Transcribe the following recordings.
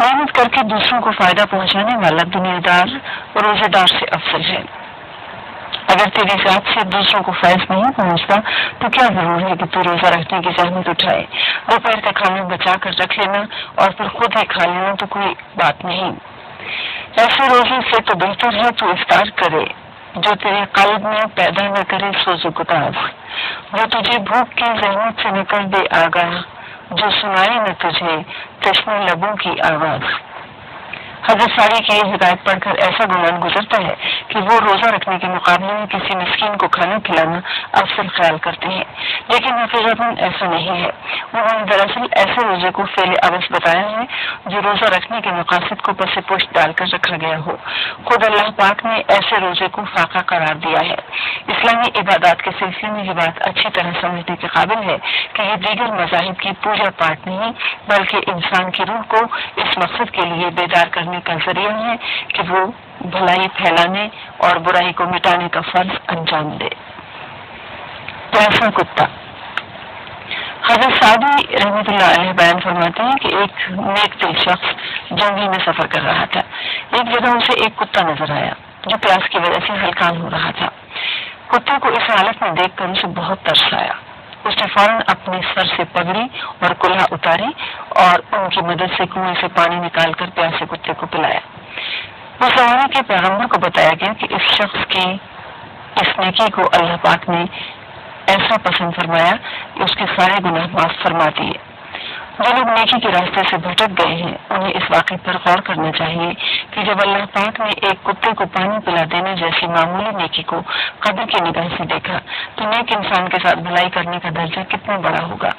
محنت کر کے دوسروں کو فائدہ پہنچانے والا دنیا دار روزے دار سے افضل ہے۔ اگر تیری ذات سے دوسروں کو فیض نہیں پہنچتا تو کیا ضرور ہے کہ تو روزہ رکھنے کی زحمت اٹھائے؟ دوپہر کا کھانا بچا کر رکھ لینا اور پھر خود ہی کھا لینا تو کوئی بات نہیں۔ ایسے روزے سے تو بہتر ہے تو افطار کرے جو تیرے قلب میں پیدا نہ کرے سوز و گداز، جو تجھے بھوک کی زحمت سے نکل دے آگاہ، جو سنائے نہ تجھے تشنہ لبوں کی آواز۔ حضرت ساری کی یہ ہدایت پڑھ کر ایسا گمان گزرتا ہے کہ وہ روزہ رکھنے کے مقابلے میں کسی مسکین کو کھانا کھلانا افضل خیال کرتے ہیں، لیکن حقیقت میں ایسا نہیں ہے۔ انہوں نے دراصل ایسے روزے کو فعل عبث بتایا ہے جو روزہ رکھنے کے مقاصد کو پس پشت ڈال کر رکھا گیا ہو۔ خود اللہ پاک نے ایسے روزے کو فاقہ قرار دیا ہے۔ اسلامی عبادات کے سلسلے میں یہ بات اچھی طرح سمجھنے کے قابل ہے کہ یہ دیگر مذاہب کی پوجا پاٹ نہیں بلکہ انسان کی روح کو اس مقصد کے لیے بیدار کرنے کا ذریعہ ہے کہ وہ بھلائی پھیلانے اور برائی کو مٹانے کا فرض انجام دے۔ پیاسا کتا۔ حضرت سعدی رحمۃ اللہ علیہ بیان فرماتے ہیں کہ ایک نیک دل شخص جنگل میں سفر کر رہا تھا۔ ایک جگہ اسے ایک کتا نظر آیا جو پیاس کی وجہ سے ہلکان ہو رہا تھا۔ کتے کو اس حالت میں دیکھ کر اسے بہت ترس آیا۔ اس نے فوراً اپنے سر سے پگڑی اور کلہا اتاری اور ان کی مدد سے کنویں سے پانی نکال کر پیاسے کتے کو پلایا۔ اس زمانے کے پیغمبر کو بتایا گیا کہ اس شخص کی اس نیکی کو اللہ پاک نے ایسا پسند فرمایا کہ اس کے سارے گناہ معاف فرما دیے۔ جو لوگ نیکی کے راستے سے بھٹک گئے ہیں انہیں اس واقعے پر غور کرنا چاہیے کہ جب اللہ پاک نے ایک کتے کو پانی پلا دینے جیسی معمولی نیکی کو قدر کی نگاہ سے دیکھا تو نیک انسان کے ساتھ بھلائی کرنے کا درجہ کتنا بڑا ہوگا۔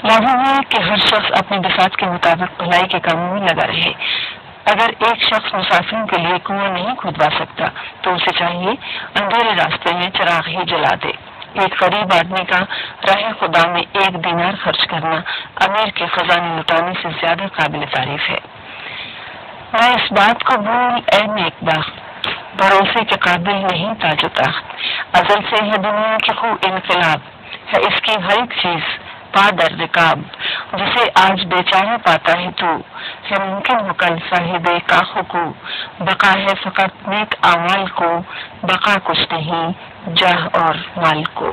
لازم ہے کہ ہر شخص اپنی بساط کے مطابق بھلائی کے کاموں میں لگا رہے۔ اگر ایک شخص مسافروں کے لیے کنواں نہیں کھودوا سکتا تو اسے چاہیے اندھیرے راستے میں چراغ ہی جلا دے۔ ایک غریب آدمی کا راہ خدا میں 1 دینار خرچ کرنا امیر کے خزانے لٹانے سے زیادہ قابل تعریف ہے۔ میں اس بات کو بھول اے نیک بخت، بھروسے کے قابل نہیں تاج و تخت، ازل سے ہے دنیا کی خوب انقلاب، ہے اس کی ہر ایک چیز پا در رکاب، جسے آج بیچارہ پاتا ہے تو ہے ممکن ہو کل صاحب کاخ کو، بقا ہے فقط نیک اعمال کو، بقا کچھ نہیں جاہ اور مال کو۔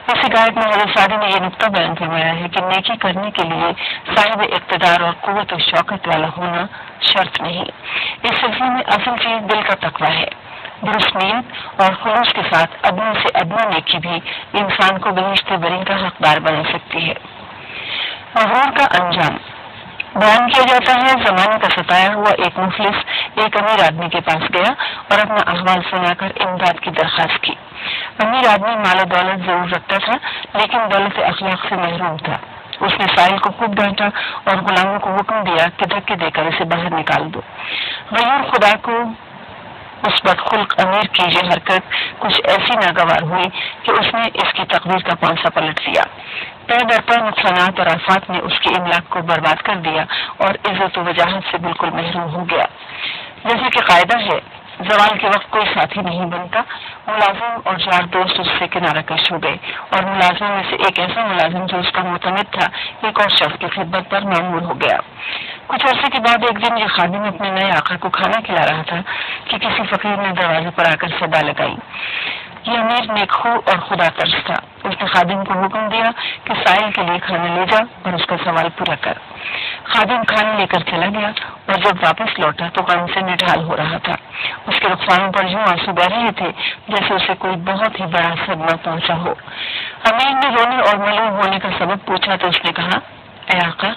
اس حکایت میں حضرت سعدی نے یہ نقطہ بیان فرمایا ہے کہ نیکی کرنے کے لیے صاحب اقتدار اور قوت و شوکت والا ہونا شرط نہیں۔ اس سلسلے میں اصل چیز دل کا تقویٰ ہے۔ درست نیت اور خلوص کے ساتھ ادنا سے ادنا نیکی بھی انسان کو بہشت بری کا حقدار بنا سکتی ہے۔ مغرور کا انجام بیان کیا جاتا ہے، زمانے کا ستایا ہوا ایک مفلس ایک امیر آدمی کے پاس گیا اور اپنا احوال سنا کر امداد کی درخواست کی۔ امیر آدمی مال و دولت ضرور رکھتا تھا لیکن دولت اخلاق سے محروم تھا۔ اس نے سائل کو خوب ڈانٹا اور غلاموں کو حکم دیا کہ دھکے دے کر اسے باہر نکال دو۔ غیور خدا کو اس بدخلق امیر کی یہ حرکت کچھ ایسی ناگوار ہوئی کہ اس نے اس کی تقدیر کا پانسا پلٹ دیا۔ پے در پے نقصانات اور آفات نے اس کی املاک کو برباد کر دیا اور عزت و وجاہت سے بالکل محروم ہو گیا۔ جیسے کہ قاعدہ ہے زوال کے وقت کوئی ساتھی نہیں بنتا، ملازم اور 4 دوست اس سے کنارہ کش ہو گئے اور ملازموں میں سے ایک ایسا ملازم جو اس کا معتمد تھا ایک اور شخص کی خدمت پر مامور ہو گیا۔ کچھ عرصے کے بعد ایک دن یہ خادم اپنے نئے آقا کو کھانا کھلا رہا تھا کہ کسی فقیر نے دروازے پر آ کر صدا لگائی۔ یہ امیر نیکخو اور خدا ترس تھا۔ اس نے خادم کو حکم دیا کہ سائل کے لیے کھانا لے جا اور اس کا سوال پورا کر۔ خادم کھانا لے کر چلا گیا اور جب واپس لوٹا تو غم سے نڈھال ہو رہا تھا۔ اس کے رخساروں پر یوں آنسو بہ رہے تھے جیسے اسے کوئی بہت ہی بڑا صدمہ پہنچا ہو۔ امیر نے رونے اور ملول ہونے کا سبب پوچھا تو اس نے کہا، اے آقا،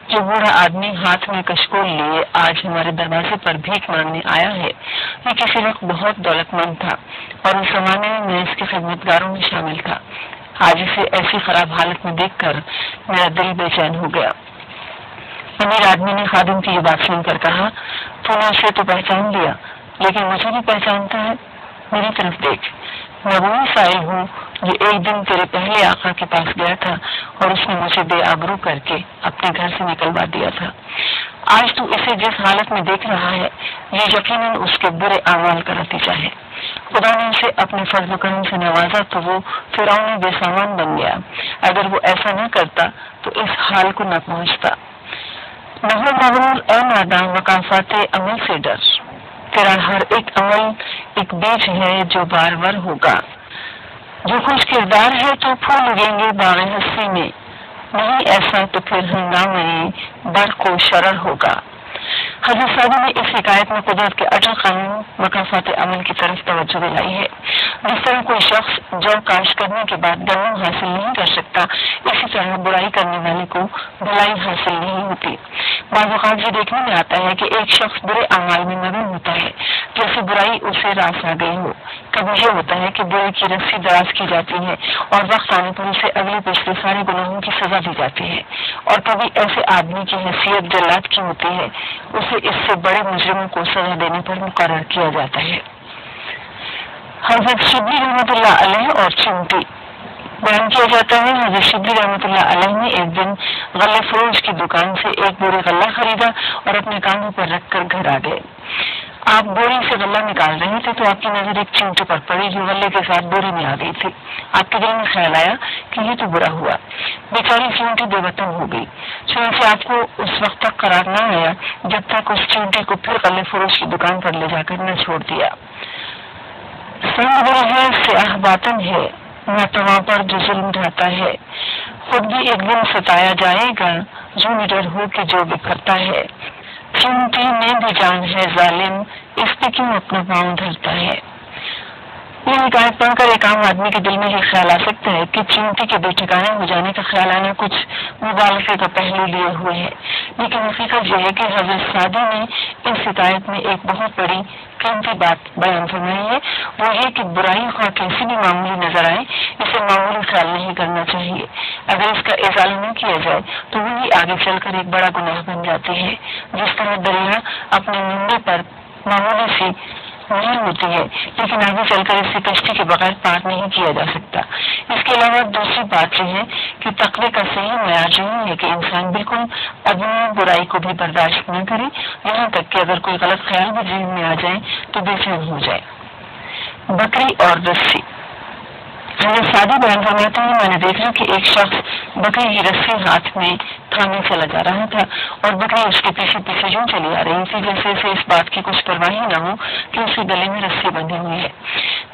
جو بوڑھا آدمی ہاتھ میں کشکول لیے آج ہمارے دروازے پر بھیک مانگنے آیا ہے یہ کسی وقت بہت دولت مند تھا اور اس زمانے میں اس کے خدمتگاروں میں شامل تھا۔ آج اسے ایسی خراب حالت میں دیکھ کر میرا دل بے چین ہو گیا۔ امیر آدمی نے خادم کی یہ بات سن کر کہا، تو نے اسے تو پہچان لیا لیکن مجھے بھی پہچانتا ہے؟ میری طرف دیکھ، میں وہی سائل ہوں جو ایک دن تیرے پہلے آقا کے پاس گیا تھا اور اس نے مجھے بے آبرو کر کے اپنے گھر سے نکلوا دیا تھا۔ آج تو اسے جس حالت میں دیکھ رہا ہے یہ یقیناً اس کے برے اعمال کا نتیجہ ہے۔ خدا نے اسے اپنے فضل و کرم سے نوازا تو وہ فرعون بے سامان بن گیا۔ اگر وہ ایسا نہ کرتا تو اس حال کو نہ پہنچتا۔ نحو مغرور اے ناداں مقافات عمل سے ڈر، تیرا ہر ایک عمل ایک بیج ہے جو بار بار ہوگا، جو خوش کردار ہے تو پھول لگیں گے باغ ہستی میں، نہیں ایسا تو پھر ہنگامے برق و شرر ہوگا۔ حضرت سعدی نے اس حکایت میں قدرت کے اٹل قانون مقافات عمل کی طرف توجہ دلائی ہے۔ جس طرح کوئی شخص جو کاشت کرنے کے بعد گندم حاصل نہیں کر سکتا، اسی طرح برائی کرنے والے کو بھلائی حاصل نہیں ہوتی۔ بعض اوقات یہ دیکھنے میں آتا ہے کہ ایک شخص برے اعمال میں مگن ہوتا ہے جیسے برائی اسے راس آ گئی ہو۔ کبھی یہ ہوتا ہے کہ برے کی رسی دراز کی جاتی ہے اور وقت آنے پر اسے اگلے پچھلے سارے گناہوں کی سزا دی جاتی ہے، اور کبھی ایسے آدمی کی حیثیت جلاد کی ہوتی ہے، اسے اس سے بڑے مجرموں کو سزا دینے پر مقرر کیا جاتا ہے۔ حضرت شبلی رحمۃ اللہ علیہ اور چمٹی بیان کیا جاتا ہے، حضرت شبلی رحمۃ اللہ علیہ نے ایک دن غلہ فروش کی دکان سے ایک بوری غلہ خریدا اور اپنے کاندھوں پر رکھ کر گھر آ گئے۔ آپ بوری سے غلہ نکال رہے تھے تو آپ کی نظر ایک چمٹی پر پڑی جو غلے کے ساتھ بوری میں آ گئی تھی۔ آپ کے دل میں خیال آیا کہ یہ تو برا ہوا، بیچاری چمٹی بے وطن ہو گئی۔ چنانچہ آپ کو اس وقت تک قرار نہ آیا جب تک اس چمٹی کو پھر غلہ فروش کی دکان پر لے جا کر نہ چھوڑ دیا۔ سنگ دل ہے سیاہ باطن ہے، ناتواں پر جو ظلم ڈھاتا ہے، خود بھی ایک دن ستایا جائے گا، جو نڈر ہو کے جو بکھرتا ہے۔ چمٹی میں بھی جان ہے ظالم، اس پہ کیوں اپنا پاؤں دھرتا ہے۔ یہ حکایت پڑھ کر ایک عام آدمی کے دل میں یہ خیال آ سکتا ہے کہ چمٹی کے بے ٹھکانے ہو جانے کا خیال آنا کچھ مبالغے کا پہلو لیے ہوئے ہے، لیکن حقیقت یہ ہے کہ حضرت سعدی نے اس حکایت میں ایک بہت بڑی قیمتی بات بیان فرمائی ہے، وہ یہ کہ برائی خواہ کیسی بھی معمولی نظر آئے اسے معمولی خیال نہیں کرنا چاہیے۔ اگر اس کا ازالہ نہ کیا جائے تو وہی آگے چل کر ایک بڑا گناہ بن جاتی ہے، جس طرح دریا اپنے منڈے پر معمولی سی نہیں ہوتی ہے لیکن آگے چل کر اسے کشتی کے بغیر پار نہیں کیا جا سکتا۔ اس کے علاوہ دوسری بات یہ ہے کہ تقوی کا صحیح معیار یہی ہے کہ انسان بالکل ادنی برائی کو بھی برداشت نہ کرے، یہاں تک کہ اگر کوئی غلط خیال بھی ذہن میں آ جائے تو بے چین ہو جائے۔ بکری اور رسی۔ حضرت سعدی بیان فرماتے ہیں، میں نے دیکھا کہ ایک شخص بکری کی رسی ہاتھ میں تھامے چلا جا رہا تھا اور بکری اس کے پیچھے پیچھے یوں چلی آ رہی تھی جیسے اسے اس بات کی کچھ پرواہ ہی نہ ہو کہ اس کے گلے میں رسی بندھی ہوئی ہے۔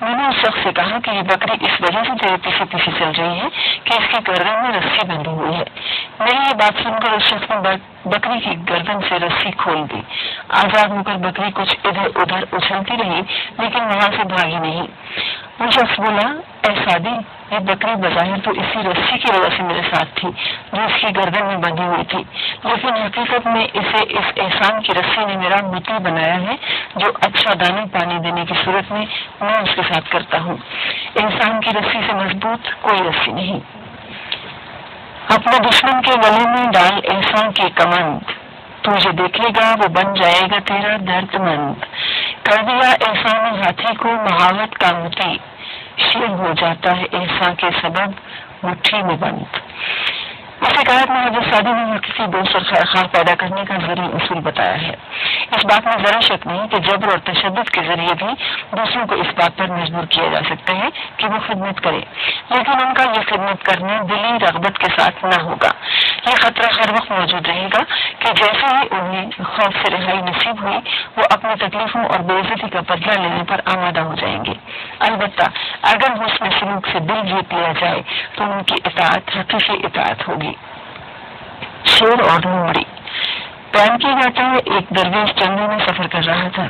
میں نے اس شخص سے کہا کہ یہ بکری اس وجہ سے تیرے پیچھے پیچھے چل رہی ہے کہ اس کی گردن میں رسی بندھی ہوئی ہے۔ میری یہ بات سن کر اس شخص نے بکری کی گردن سے رسی کھول دی۔ آزاد ہو کر بکری کچھ ادھر ادھر اچھلتی رہی لیکن وہاں سے بھاگی نہیں۔ وہ شخص بولا، اے سعدی، یہ بکری بظاہر تو اسی رسی کی وجہ سے میرے ساتھ تھی جو اس کی گردن میں بندھی ہوئی تھی، لیکن حقیقت میں اسے اس احسان کی رسی نے میرا مطیع بنایا ہے جو اچھا دانا پانی دینے کی صورت میں میں اس کے ساتھ کرتا ہوں۔ انسان کی رسی سے مضبوط کوئی رسی نہیں۔ اپنے دشمن کے گلے میں ڈال احسان کی کمند، تجھے دیکھے گا وہ بن جائے گا تیرا درد مند۔ کر دیا احسان ہاتھی کو محاوت کا مطیع، شیر ہو جاتا ہے احسان کے سبب مٹھی میں بند۔ اس حکایت میں حضرت سعدی نے حقیقی دوست اور خیرخواہ پیدا کرنے کا ذریعہ اصول بتایا ہے۔ اس بات میں ذرا شک نہیں کہ جبر اور تشدد کے ذریعے بھی دوسروں کو اس بات پر مجبور کیا جا سکتا ہے کہ وہ خدمت کرے، لیکن ان کا یہ خدمت کرنا دلی رغبت کے ساتھ نہ ہوگا۔ یہ خطرہ ہر وقت موجود رہے گا کہ جیسے ہی انہیں خوف سے رہائی نصیب ہوئی وہ اپنی تکلیفوں اور بے عزتی کا بدلہ لینے پر آمادہ ہو جائیں گے۔ البتہ اگر حسن سلوک سے دل جیت لیا جائے تو ان کی اطاعت حقیقی اطاعت ہوگی۔ شیر اور لومڑی۔ بیان کیا جاتا ہے ایک درویش جنگل میں سفر کر رہا تھا۔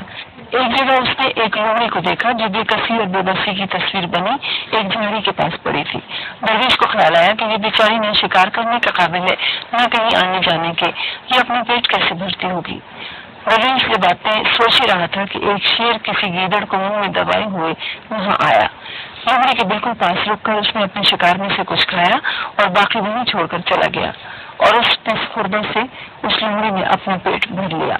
ایک جگہ اس نے ایک لومڑی کو دیکھا جو بے کسی اور بے بسی کی تصویر بنی ایک جھاڑی کے پاس پڑی تھی۔ درویش کو خیال آیا کہ یہ بیچاری نہ شکار کرنے کا قابل ہے نہ کہیں آنے جانے کے، یہ اپنا پیٹ کیسے بھرتی ہوگی۔ درویش یہ باتیں سوچ ہی رہا تھا کہ ایک شیر کسی گیدڑ کو منہ میں دبائے ہوئے وہاں آیا۔ لومڑی کے بالکل پاس رک کر اس نے اپنے شکار میں سے کچھ کھایا اور باقی وہیں چھوڑ کر چلا گیا اور اس خوردہ سے اس لومڑی نے اپنا پیٹ بھر لیا۔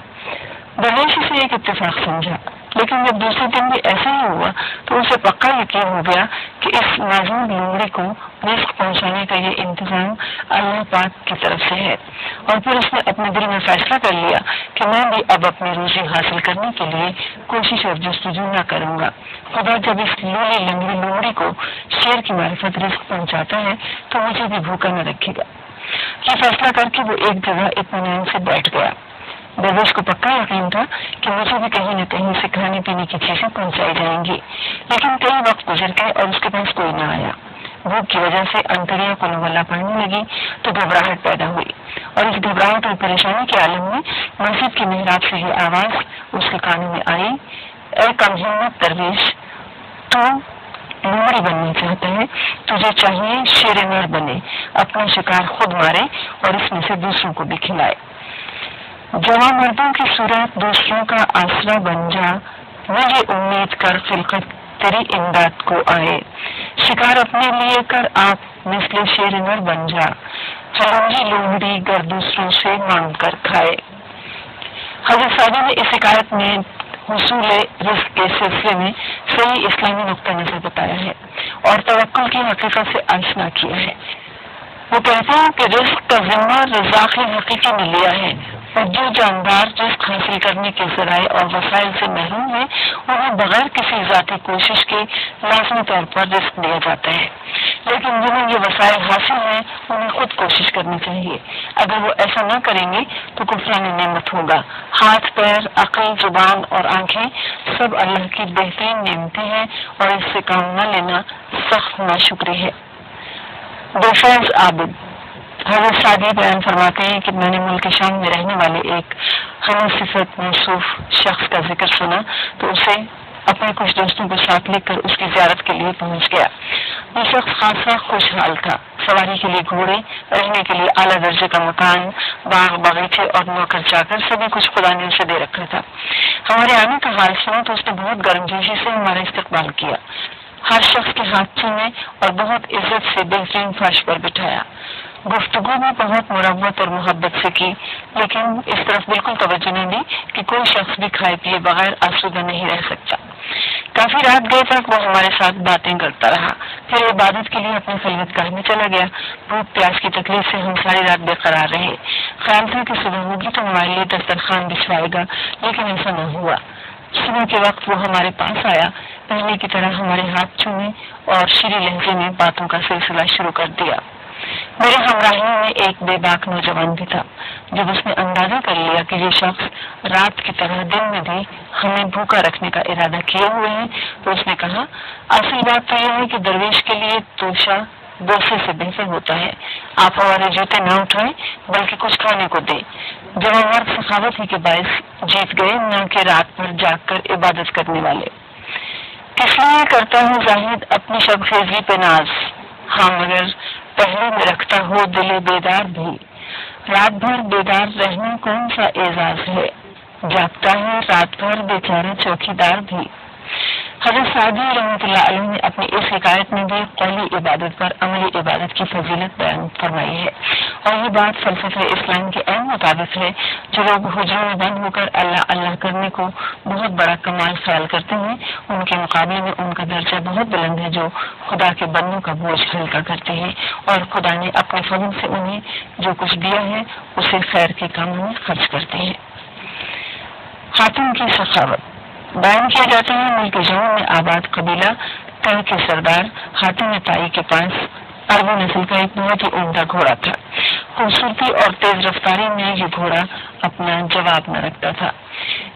درویش اسے ایک اتفاق سمجھا، لیکن جب دوسرے دن بھی ایسا ہی ہوا تو اسے پکا یقین ہو گیا کہ اس معذور لومڑی کو رزق پہنچانے کا یہ انتظام اللہ پاک کی طرف سے ہے، اور پھر اس نے اپنے دل میں فیصلہ کر لیا کہ میں بھی اب اپنی روزی حاصل کرنے کے لیے کوشش اور جستجو نہ کروں گا۔ خدا جب اس لولی لنگڑی لومڑی کو شیر کی معرفت رزق پہنچاتا ہے تو مجھے بھی بھوکا نہ رکھے گا۔ یہ فیصلہ کر کے وہ ایک جگہ اطمینان سے بیٹھ گیا۔ درویش کو پکا یقین تھا کہ مجھے بھی کہیں نہ کہیں سے کھانے پینے کی چیزیں پہنچائی جائیں گی، لیکن کئی وقت گزر گئے اور اس کے پاس کوئی نہ آیا۔ بھوک کی وجہ سے انتڑیاں کو نولا پڑنے لگی تو گھبراہٹ پیدا ہوئی، اور اس گھبراہٹ اور پریشانی کے عالم میں مسجد کی محراب سے یہ آواز اس کے کانوں میں آئی، اے کم ہمت درویش، تو لومڑی بننا چاہتا ہے، تجھے چاہیے شیر نر بنے، اپنا شکار خود مارے اور اس میں سے دوسروں کو بھی کھلائے۔ جوان مردوں کی صورت دوسروں کا آسرا بن جا، مجھے امید کر خلقت تیری امداد کو آئے، شکار اپنے لیے کر آپ مثل شیر نر بن جا، ہلنگی لومڑی گر دوسروں سے مانگ کر کھائے۔ حضرت سعدی نے اس حکایت میں حصول رزق کے سلسلے میں صحیح اسلامی نقطہ نظر بتایا ہے اور توکل کی حقیقت سے آشنا کیا ہے۔ وہ کہتے ہیں کہ رزق کا ذمہ رزاق حقیقی نے لیا ہے، اور جو جاندار رزق حاصل کرنے کے ذرائع اور وسائل سے محروم ہے انہیں بغیر کسی ذاتی کوشش کے لازمی طور پر رزق دیا جاتا ہے، لیکن جنہیں یہ وسائل حاصل ہیں انہیں خود کوشش کرنی چاہیے۔ اگر وہ ایسا نہ کریں گے تو کفران نعمت ہوگا۔ ہاتھ، پیر، عقل، زبان اور آنکھیں سب اللہ کی بہترین نعمتیں ہیں، اور اس سے کام نہ لینا سخت ناشکری ہے۔ بے فیض عابد حضرت سعدی بیان فرماتے ہیں کہ میں نے ملک شام میں رہنے والے ایک ہمہ صفت موصوف شخص کا ذکر سنا تو اسے اپنے کچھ دوستوں کو ساتھ لے کر اس کی زیارت کے لیے پہنچ گیا۔ یہ شخص خاصا خوشحال تھا، سواری کے لیے گھوڑے، رہنے کے لیے اعلیٰ درجے کا مکان، باغ باغیچے اور نوکر چاکر سبھی کچھ خدا نے اسے دے رکھا تھا۔ ہمارے آنے کا حال سنا تو اس نے بہت گرمجوشی سے ہمارا استقبال کیا، ہر شخص کے ہاتھ چومے اور بہت عزت سے بہترین فرش پر بٹھایا۔ گفتگو بھی بہت مربت اور محبت سے کی، لیکن اس طرف بالکل توجہ نہ دی کہ کوئی شخص بھی کھائے پیے بغیر آسودہ نہیں رہ سکتا۔ کافی رات گئے تک وہ ہمارے ساتھ باتیں کرتا رہا، پھر عبادت کے لیے اپنی خلوت گاہ میں چلا گیا۔ بھوک پیاس کی تکلیف سے ہم ساری رات بے قرار رہے، خیال تھا کہ صبح ہوگی تو ہمارے لیے دسترخوان بچھوائے گا، لیکن ایسا نہ ہوا۔ صبح کے وقت وہ ہمارے پاس آیا، پہلے کی طرح ہمارے ہاتھ چومے اور شیریں لہجے میں باتوں کا سلسلہ شروع کر دیا۔ میرے ہمراہیوں میں ایک بے باک نوجوان بھی تھا۔ جب اس نے اندازہ کر لیا کہ یہ شخص رات کی طرح دن میں بھی ہمیں بھوکا رکھنے کا ارادہ کیے ہوئے ہیں تو اس نے کہا، اصل بات تو یہ ہے کہ درویش کے لیے توشہ بوسے سے بہتر ہوتا ہے، آپ ہمارے جوتے نہ اٹھائیں بلکہ کچھ کھانے کو دیں۔ جوان مرد سخاوت ہی کے باعث جیت گئے، نہ کہ رات بھر جاگ کر عبادت کرنے والے۔ کس لیے کرتا ہوں زاہد اپنی شب خیزی پہ ناز، ہاں مگر پہلے میں رکھتا ہو دل بیدار بھی، رات بھر بیدار رہنا کون سا اعزاز ہے، جاگتا ہے رات بھر بیچارہ چوکیدار بھی۔ حضرت سعدی رحمۃ اللہ علیہ نے اپنی اس حکایت میں بھی قولی عبادت پر عملی عبادت کی فضیلت بیان فرمائی ہے، اور یہ بات فلسفہ اسلام کے عین مطابق ہے۔ جو لوگ حجروں میں بند ہو کر اللہ اللہ کرنے کو بہت بڑا کمال خیال کرتے ہیں، ان کے مقابلے میں ان کا درجہ بہت بلند ہے جو خدا کے بندوں کا بوجھ ہلکا کرتے ہیں، اور خدا نے اپنے فضل سے انہیں جو کچھ دیا ہے اسے خیر کے کاموں میں خرچ کرتے ہیں۔ حاتم کی سخاوت بیان کیا جاتا ہے ملک جموں میں آباد قبیلہ تل کے سردار حاتم تائی کے پاس عربی نسل کا ایک بہت ہی عمدہ گھوڑا تھا۔ خوبصورتی اور تیز رفتاری میں یہ گھوڑا اپنا جواب نہ رکھتا تھا۔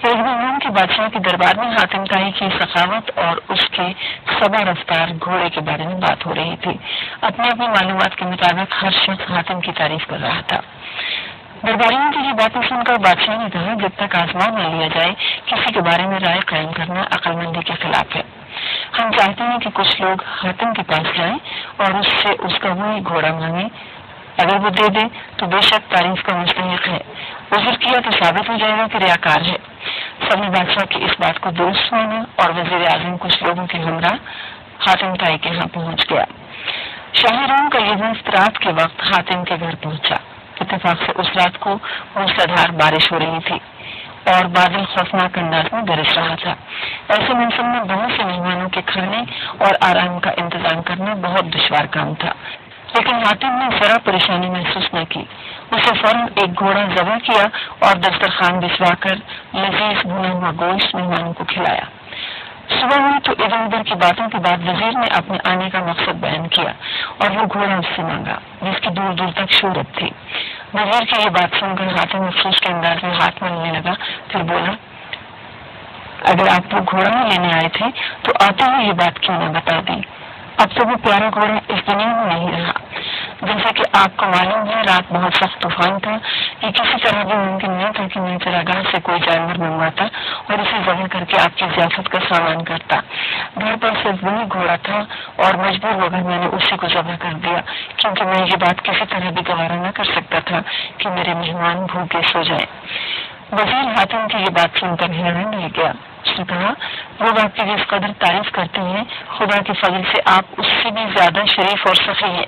ایک دن روم کے بادشاہ کے دربار میں حاتم تائی کی سخاوت اور اس کے سبا رفتار گھوڑے کے بارے میں بات ہو رہی تھی۔ اپنی اپنی معلومات کے مطابق ہر شخص حاتم کی تعریف کر رہا تھا۔ درباریوں کی یہ باتیں سن کر بادشاہ نے کہا، جب تک آزما نہ لیا جائے کسی کے بارے میں رائے قائم کرنا عقل مندی کے خلاف ہے۔ ہم چاہتے ہیں کہ کچھ لوگ حاتم کے پاس جائیں اور اس سے اس کا وہی گھوڑا مانگیں، اگر وہ دے دے تو بے شک تعریف کا مستحق ہے، عذر کیا تو ثابت ہو جائے گا کہ ریاکار ہے۔ سب نے بادشاہ کی اس بات کو درست مانا اور وزیر اعظم کچھ لوگوں کے ہمراہ حاتم تائی کے ہاں پہنچ گیا۔ شاہی روم کا یہ وفد رات کے وقت حاتم کے گھر پہنچا۔ اتفاق سے اس رات کو موسلادھار بارش ہو رہی تھی اور بادل خوفناک انداز میں برس رہا تھا۔ ایسے موسم میں بہت سے مہمانوں کے کھانے اور آرام کا انتظام کرنا بہت دشوار کام تھا، لیکن حاتم نے ذرا پریشانی محسوس نہ کی۔ اسے فوراً ایک گھوڑا ذبح کیا اور دسترخوان بچھوا کر لذیذ بھنا ہوا گوشت مہمانوں کو کھلایا۔ صبح ہوئی تو ادھر ادھر کی باتوں کے بعد وزیر نے اپنے آنے کا مقصد بیان کیا اور وہ گھوڑا اس سے مانگا جس کی دور دور تک شہرت تھی۔ وزیر کی یہ بات سن کر حاتم افسوس کے انداز میں ہاتھ ملنے لگا، پھر بولا، اگر آپ وہ گھوڑا نہیں لینے آئے تھے تو آتے ہوئے یہ بات کیوں نہ بتا دی؟ اب تو وہ پیارا گھوڑا اس دنیا میں نہیں رہا۔ جیسا کہ آپ کو معلوم ہے رات بہت سخت طوفان تھا، یہ کسی طرح بھی ممکن نہیں تھا کہ میں چراگاہ سے کوئی جانور منگواتا اور اسے ذبح کر کے آپ کی ضیافت کا سامان کرتا۔ گھر پر صرف وہی گھوڑا تھا اور مجبور ہو کر میں نے اسی کو ذبح کر دیا، کیونکہ میں یہ بات کسی طرح بھی گوارا نہ کر سکتا تھا کہ میرے مہمان بھوکے سو جائیں۔ وزیر حاتم کی یہ بات سن کر حیران رہ گیا۔ اس نے کہا، لوگ آپ کی جس قدر تعریف کرتے ہیں خدا کے فضل سے آپ اس سے بھی زیادہ شریف اور سخی ہیں۔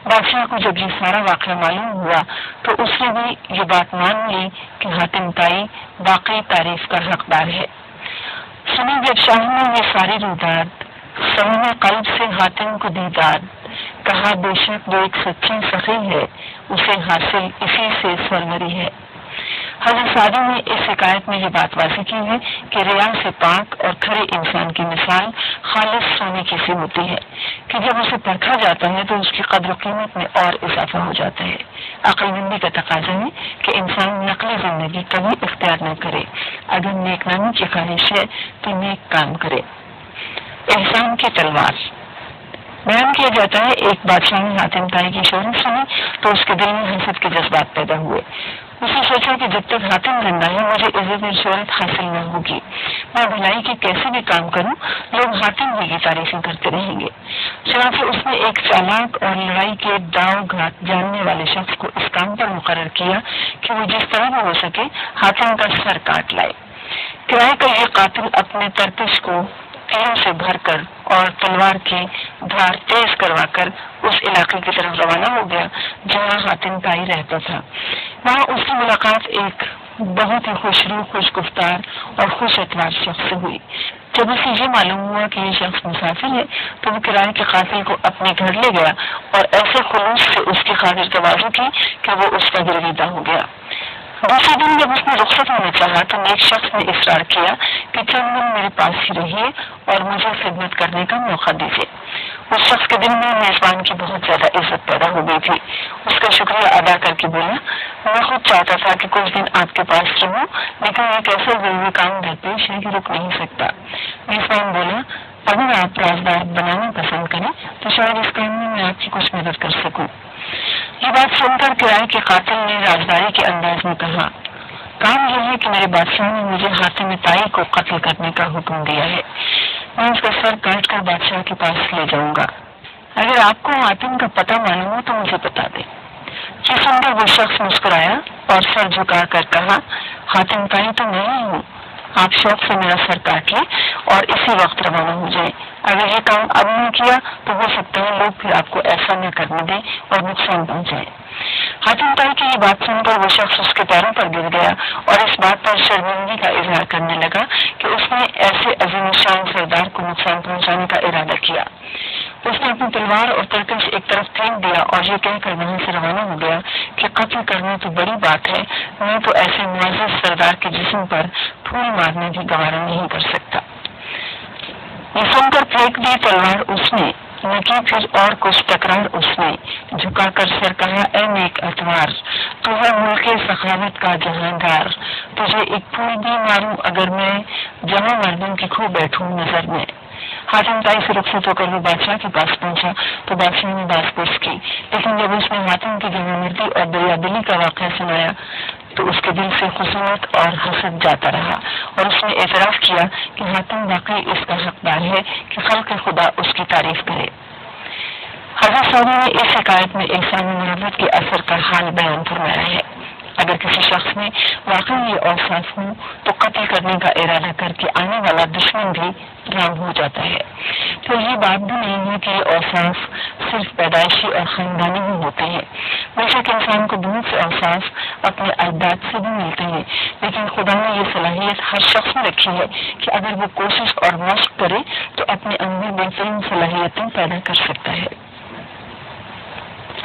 بادشاہ کو جب یہ سارا واقعہ معلوم ہوا تو اس نے بھی یہ بات مان لی کہ حاتم تائی واقعی تعریف کا حقدار ہے۔ سنی جب شاہ نے یہ ساری رویداد، سونے قلب سے حاتم کو دی داد، کہا بے شک وہ ایک سچی سخی ہے، اسے حاصل اسی سے سروری ہے۔ حضرت سعدی نے اس حکایت میں یہ بات واضح کی ہے کہ ریا سے پاک اور کھرے انسان کی مثال خالص سونے کی سی ہوتی ہے کہ جب اسے پرکھا جاتا ہے تو اس کی قدر و قیمت میں اور اضافہ ہو جاتا ہے۔ عقل مندی کا تقاضا ہے کہ انسان نقلی زندگی کبھی اختیار نہ کرے، اگر نیک نامی کی خواہش ہے تو نیک کام کرے۔ احسان کی تلوار بیان کیا جاتا ہے، ایک بادشاہ نے حاتم تائی کی شہرت سنی تو اس کے دل میں حسد کے جذبات پیدا ہوئے۔ اس نے سوچا کہ جب تک حاتم زندہ ہے مجھے عزت اور شہرت حاصل نہ ہوگی، میں بھلائی کے کیسے بھی کام کروں لوگ حاتم ہی کی تعریفیں کرتے رہیں گے۔ چنانچہ اس نے ایک چالاک اور لڑائی کے داؤ گھات جاننے والے شخص کو اس کام پر مقرر کیا کہ وہ جس طرح بھی ہو سکے حاتم کا سر کاٹ لائے۔ کرائے کا یہ قاتل اپنے ترکش کو تیروں سے بھر کر اور تلوار کی دھار تیز کروا کر اس علاقے کی طرف روانہ ہو گیا جہاں حاتم تائی رہتا تھا۔ وہاں اس کی ملاقات ایک بہت ہی خوشرو، خوش گفتار اور خوش اتوار شخص سے ہوئی۔ جب اسے یہ معلوم ہوا کہ یہ شخص مسافر ہے تو وہ کرائے کے قاتل کو اپنے گھر لے گیا اور ایسے خلوص سے اس کی خاطر تواضع کی کہ وہ اس کا گرویدہ ہو گیا۔ دوسرے دن جب اس نے رخصت ہونا چاہا تو ایک شخص نے اصرار کیا کہ چند دن میرے پاس ہی رہیے اور مجھے خدمت کرنے کا موقع دیجیے۔ اس شخص کے دل میں میزبان کی بہت زیادہ عزت پیدا ہو گئی تھی۔ اس کا شکریہ ادا کر کے بولا، میں خود چاہتا تھا کہ کچھ دن آپ کے پاس رہوں، لیکن ایک ایسا ضروری کام درپیش ہے کہ رک نہیں سکتا۔ میزبان بولا، اگر آپ رازدار بنانا پسند کریں تو شاید اس کام میں آپ کی کچھ مدد کر سکوں۔ یہ بات سن کر کرائے کے قاتل نے رازداری کے انداز میں کہا، کام یہ ہے کہ میرے بادشاہ نے مجھے حاتم تائی کو قتل کرنے کا حکم دیا ہے، میں اس کا سر کاٹ کر بادشاہ کے پاس لے جاؤں گا۔ اگر آپ کو حاتم کا پتہ معلوم ہو تو مجھے بتا دیں۔ یہ سن کر وہ شخص مسکرایا اور سر جھکا کر کہا، حاتم تائی تو میں ہی ہوں، آپ شوق سے میرا سر کاٹیے اور اسی وقت روانہ ہو جائیں۔ اگر یہ کام اب نہیں کیا تو ہو سکتا ہے لوگ پھر آپ کو ایسا نہ کرنے دیں اور نقصان پہنچائیں۔ حاتم تائی کی یہ بات سن کر وہ شخص اس کے پیروں پر گر گیا اور اس بات پر شرمندگی کا اظہار کرنے لگا کہ اس نے ایسے عظیم الشان سردار کو نقصان پہنچانے کا ارادہ کیا۔ اس نے اپنی تلوار اور ترکش ایک طرف پھینک دیا اور یہ کہہ کر وہاں سے روانہ ہو گیا کہ قتل کرنا تو بڑی بات ہے، میں تو ایسے معزز سردار کے جسم پر پھول مارنا بھی گوارا نہیں کر سکتا۔ یہ سن کر پھینک دی تلوار اس نے نہ کی پھر اور کچھ تکرار اس نے جھکا کر سر کہا، اے نیک اتوار، تو ہے ملک سخاوت کا جہاندار، تجھے ایک پھول بھی ماروں اگر میں جمع مردوں کی کھو بیٹھوں نظر میں۔ حاتم تائی سے رخصت ہو کر وہ بادشاہ کے پاس پہنچا تو بادشاہ نے باز پرس کی، لیکن جب اس نے حاتم کی جمع مردی اور دریا دلی کا واقعہ سنایا تو اس کے دل سے خصومت اور حسد جاتا رہا اور اس نے اعتراف کیا کہ حاتم واقعی اس کا حقدار ہے کہ خلق خدا اس کی تعریف کرے۔ حضرت سعدی نے اس حکایت میں احسان و محبت کے اثر کا حال بیان فرمایا ہے۔ اگر کسی شخص میں واقعی یہ اوصاف ہوں تو قتل کرنے کا ارادہ کر کے آنے والا دشمن بھی رام ہو جاتا ہے۔ پھر یہ بات بھی نہیں ہے کہ یہ اوصاف صرف پیدائشی اور خاندانی ہی ہوتے ہیں، بے شک انسان کو بہت سے اوصاف اپنے اجداد سے بھی ملتے ہیں، لیکن خدا نے یہ صلاحیت ہر شخص میں رکھی ہے کہ اگر وہ کوشش اور مشق کرے تو اپنے اندر بہترین صلاحیتیں پیدا کر سکتا ہے۔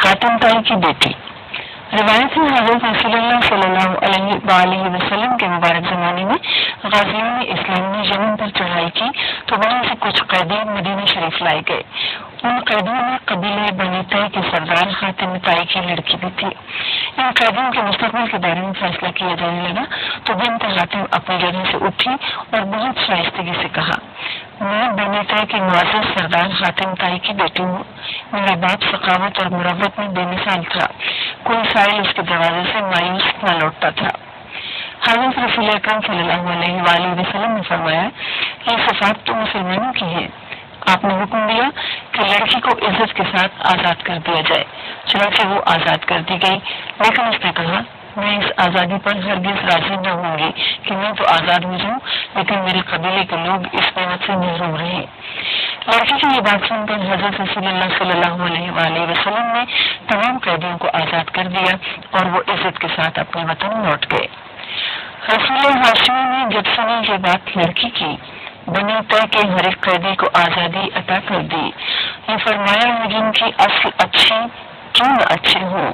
حاتم تائی کی بیٹی روایت میں حضرت رسول اللہ صلی اللہ علیہ وآلہ وسلم کے مبارک زمانے میں غازیان اسلام نے یمن پر چڑھائی کی تو وہاں سے کچھ قیدی مدینہ شریف لائے گئے۔ ان قیدیوں میں قبیلہ بنی طے کے سردار حاتم طائی کی لڑکی بھی تھی۔ ان قیدیوں کے مستقبل کے بارے میں فیصلہ کیا جانے لگا تو بنت حاتم اپنی جگہ سے اٹھی اور بہت شائستگی سے کہا، میں بنی طے کے معزز سردار حاتم طائی کی بیٹی ہوں۔ میرا باپ سخاوت اور مروت میں بے مثال تھا، کوئی سائل اس کے دروازے سے مایوس نہ لوٹتا تھا۔ حضرت رسول اکرم صلی اللہ علیہ وآلہ وسلم نے فرمایا، یہ صفات تو مسلمانوں کی ہے۔ آپ نے حکم دیا کہ لڑکی کو عزت کے ساتھ آزاد کر دیا جائے، چنانچہ وہ آزاد کر دی گئی، لیکن اس نے کہا، میں اس آزادی پر ہرگز راضی نہ ہوں گی کہ میں تو آزاد ہو جاؤں لیکن میرے قبیلے کے لوگ اس نعمت سے محروم رہے۔ لڑکی کی یہ بات سن کر حضرت رسول اللہ صلی اللہ علیہ وآلہ وسلم نے تمام قیدیوں کو آزاد کر دیا اور وہ عزت کے ساتھ اپنے وطن لوٹ گئے۔ رسول ہاشمی نے جب سنی یہ بات لڑکی کی، بنی طے کے ہر ایک قیدی کو آزادی عطا کر دی۔ یہ فرمایا، جن کی اصل اچھی کیوں نہ اچھے ہو،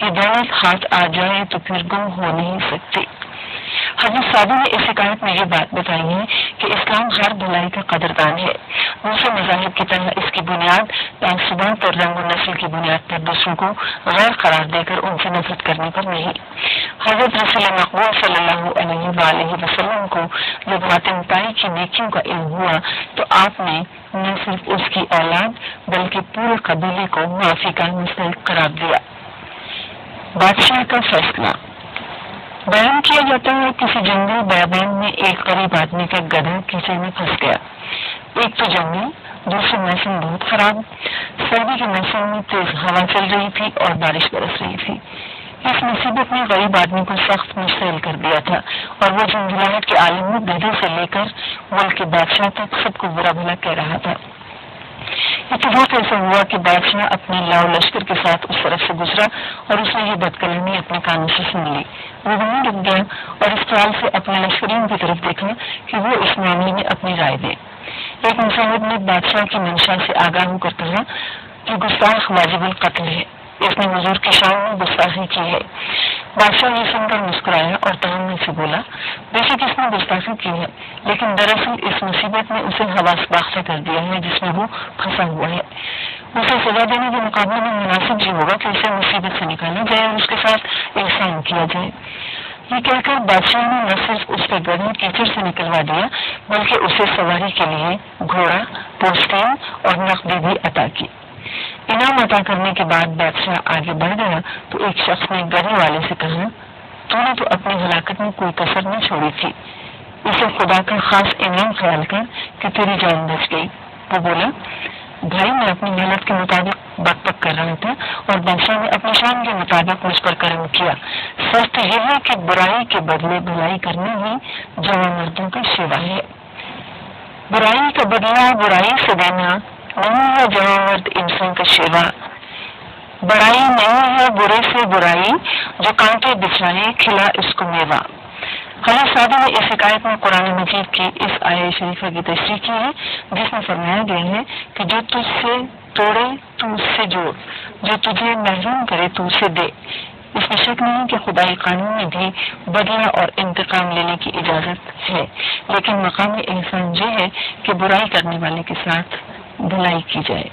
یہ دولت ہاتھ آ جائے تو پھر گم ہو نہیں سکتی۔ حضرت سعدی نے اس حکایت میں یہ بات بتائی ہے کہ اسلام ہر بھلائی کا قدردان ہے۔ دوسرے مذاہب کی طرح اس کی بنیاد تعصبات اور رنگ و نسل کی بنیاد پر دوسروں کو غیر قرار دے کر ان سے نفرت کرنے پر نہیں۔ حضرت رسول مقبول صلی اللہ علیہ وآلہ وسلم کو جب حاتم طائی کی نیکیوں کا علم ہوا تو آپ نے نہ صرف اس کی اولاد بلکہ پورے قبیلے کو معافی کا مستحق قرار دیا۔ بادشاہ کا فیصلہ۔ بیان کیا جاتا ہے کسی جنگل بیابان میں ایک غریب آدمی کا گدھا کیچڑ میں پھنس گیا۔ ایک تو جنگل، دوسرا موسم بہت خراب، سردی کے موسم میں تیز ہوا چل رہی تھی اور بارش برس رہی تھی۔ اس مصیبت نے غریب آدمی کو سخت مشتعل کر دیا تھا اور وہ جنجلاہٹ کے عالم میں گدھے سے لے کر ملک کے بادشاہ تک سب کو برا بھلا کہہ رہا تھا۔ اتفاق ایسا ہوا کہ بادشاہ اپنے لاؤ لشکر کے ساتھ اس طرف سے گزرا اور اس نے یہ بدکلامی اپنے کانوں سے سن لی۔ وہ وہیں رک گیا اور اس خیال سے اپنے لشکریوں کی طرف دیکھا کہ وہ اس معاملے میں اپنی رائے دے۔ ایک مصاحب نے بادشاہ کی منشا سے آگاہ ہو کر کہا کہ گستاخ واجب القتل ہے، اس نے حضور کی شان میں گستاخی کی ہے۔ بادشاہ یہ سن کر مسکرایا اور تحمل سے بولا، بے شک اس نے گستاخی کی ہے، لیکن دراصل اس مصیبت نے اسے حواس باختہ کر دیا ہے جس میں وہ پھنسا ہوا ہے۔ اسے سزا دینے کے مقابلے میں مناسب یہ ہوگا کہ اسے مصیبت سے نکالا جائے اور اس کے ساتھ احسان کیا جائے۔ یہ کہہ کر بادشاہ نے نہ صرف اس کا گدھا کیچڑ سے نکلوا دیا بلکہ اسے سواری کے لیے گھوڑا، پوستین اور نقدی بھی عطا کی۔ انعام عطا کرنے کے بعد بادشاہ آگے بڑھ گیا تو ایک شخص نے گدھے والے سے کہا، تو نے تو اپنی ہلاکت میں کوئی کسر نہ چھوڑی تھی، اسے خدا کا خاص انعام خیال کر کہ تیری جان بچ گئی۔ وہ بولا، بھائی میں اپنی محنت کے مطابق بک بک کر رہا تھا اور بادشاہ نے اپنی شان کے مطابق مجھ پر کرم کیا۔ سچ تو یہ ہے کہ برائی کے بدلے بھلائی کرنا ہی جوان مردوں کا شیوا ہے۔ برائی کا بدلہ برائی سے دینا نہیں ہے جوان مرد انسان کا شیوا۔ بڑائی نہیں ہے برے سے برائی، جو کانٹے بچھائے کھلا اس کو میوہ۔ حضرت سعدی نے اس حکایت میں قرآن مجید کی اس آیہ شریفہ کی تشریح کی ہے جس میں فرمایا گیا ہے کہ جو تجھ سے توڑے تو اس سے جوڑ، جو تجھے محروم کرے تو اسے دے۔ اس میں شک نہیں کہ خدائی قانون میں بھی بدلہ اور انتقام لینے کی اجازت ہے، لیکن مقام احسان یہ ہے کہ برائی کرنے والے کے ساتھ بھلائی کی جائے۔